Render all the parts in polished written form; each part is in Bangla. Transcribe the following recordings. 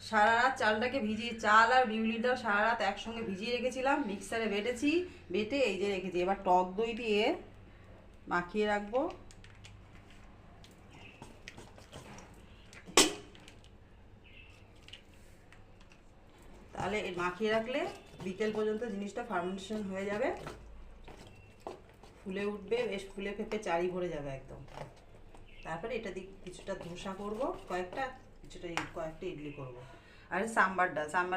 সারা রাত চালটাকে ভিজিয়ে, চাল আর বিউলির ডাল সারা রাত একসঙ্গে ভিজিয়ে রেখেছিলাম, মিক্সারে বেটেছি, বেটে এই যে রেখেছি। এবার টক দই দিয়ে মাখিয়ে রাখবো। তাহলে মাখিয়ে রাখলে বিকেল পর্যন্ত জিনিসটা ফার্মেন্টেশন হয়ে যাবে, ফুলে উঠবে, বেশ ফুলে ফেপে চারি ভরে যাবে একদম। তারপরে এটা দিয়ে কিছুটা ধোসা করব, কয়েকটা ইডলি করব। আর সাম্বার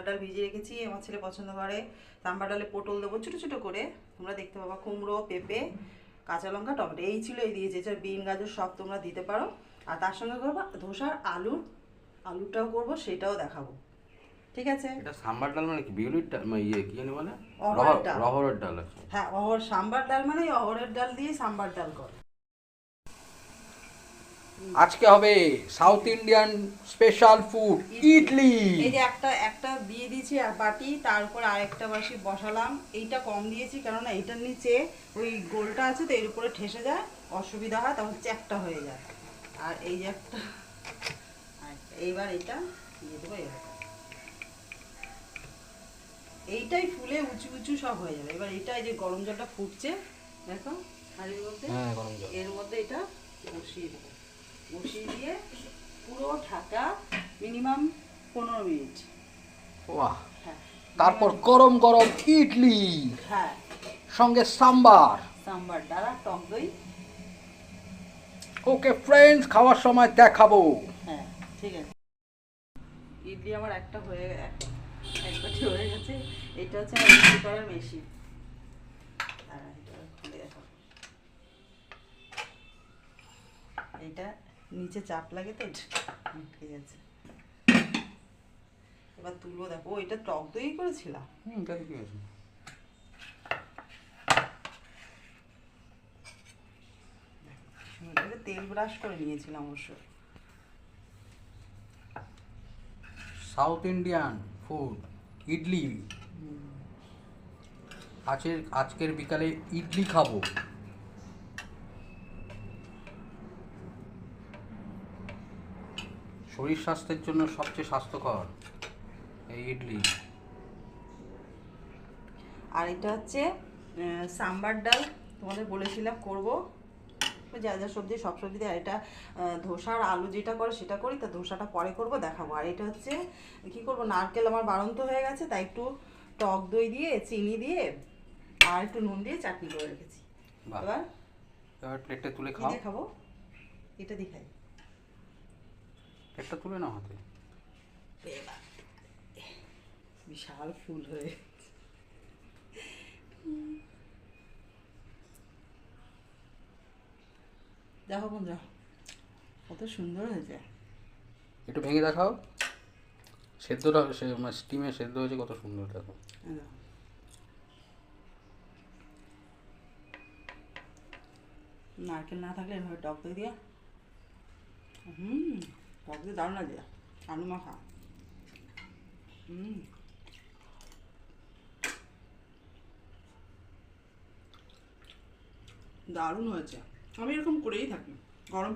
ডাল ভিজিয়ে রেখেছি, আমার ছেলে পছন্দ করে। সাম্বার ডালে পটল দেবো ছোটো ছোটো করে, তোমরা দেখতে পাবা, কুমড়ো, পেঁপে, কাঁচা লঙ্কা, টমেটো, এই ছিল, এই দিয়েছে। এছাড়া বিন, গাজর সব তোমরা দিতে পারো। আর তার সঙ্গে করবো ধোসার আলুটাও করব, সেটাও দেখাবো। ঠিক আছে? এটা সাম্বার ডাল মানে কি? বিউলির ডাল কি জানি বলে? অহড়ের ডাল। রহড়ের ডাল আছে। হ্যাঁ, সাম্বার ডাল মানে অহড়ের ডাল দিয়ে সাম্বার ডাল করে। আজকে হবে south Indian special food idli. এই যে একটা একটা দিয়ে দিয়েছি আর বাটি, তার উপর আরেকটা বাটি বসালাম। এইটা কম দিয়েছি কেননা এইটার নিচে ওই গোলটা আছে, তো এর উপরে ঠেসে যায়, অসুবিধা হয়, তখন চ্যাপটা হয়ে যায়। আর এই যে একটা, এইবার এটা দিয়ে দেবো এরকম, এইটাই ফুলে উঁচু উঁচু সব হয়ে যাবে। এবার এইটা, এই যে গরম জলটা ফুটছে দেখো হাঁড়ির মধ্যে, হ্যাঁ, গরম জল। এর মধ্যে এটা বসিয়ে দেবো, বসিয়ে দিয়ে পুরো ঢাকা মিনিমাম 15 মিনিট। বাহ। হ্যাঁ, তারপর গরম গরম ইডলি, হ্যাঁ, সঙ্গে সাম্বার। সাম্বার ডাল আর টক দই। ওকে ফ্রেন্ডস, খাওয়ার সময় দেখাবো। হ্যাঁ, ঠিক আছে। ইডলি আমার একটা এক বাটি হয়ে গেছে। এটা হচ্ছে আমার ইডলি করার মেশিন। এটা নিচে চাপ লাগে তো ঠিক আছে। এবার তুলবো, দেখো এটা টক দই করেছিলাম। তাহলে কি আছে? তেল ব্রাশ করে নিয়েছিলাম অবশ্য। South Indian food idli. আজকের বিকালে ইডলি খাবো। শরীর স্বাস্থ্যের জন্য সবচেয়ে স্বাস্থ্যকর এই ইডলি। আর এটা হচ্ছে সাম্বার ডাল, তোমাদের বলেছিলাম করব, যা যা সবজি সব সবজি দিয়ে। আর এটা ধোসার আলু যেটা করে সেটা করি, তা ধোসাটা পরে করব, দেখাবো। আর এটা হচ্ছে কি করব, নারকেল আমার বাড়ন্ত হয়ে গেছে, তাই একটু টক দই দিয়ে, চিনি দিয়ে আর একটু নুন দিয়ে চাটনি করে রেখেছি। এবার প্লেটটা তুলে কি খাও। দিয়ে খাবো? এটা দিয়ে খাই। প্লেটটা তুলে নাও হাতে। বিশাল ফুল হয়ে, দেখো বন্ধুরা কত সুন্দর হয়েছে। একটু ভেঙে দেখাও। সেদ্ধটা স্টিমে সেদ্ধ হয়েছে, কত সুন্দর দেখো। নারকেল না থাকলে এভাবে টক দই দিয়ে, টক দই দারুণ লাগে, আলু মাখা। দারুণ হয়েছে। আমি এরকম করেই থাকি গরম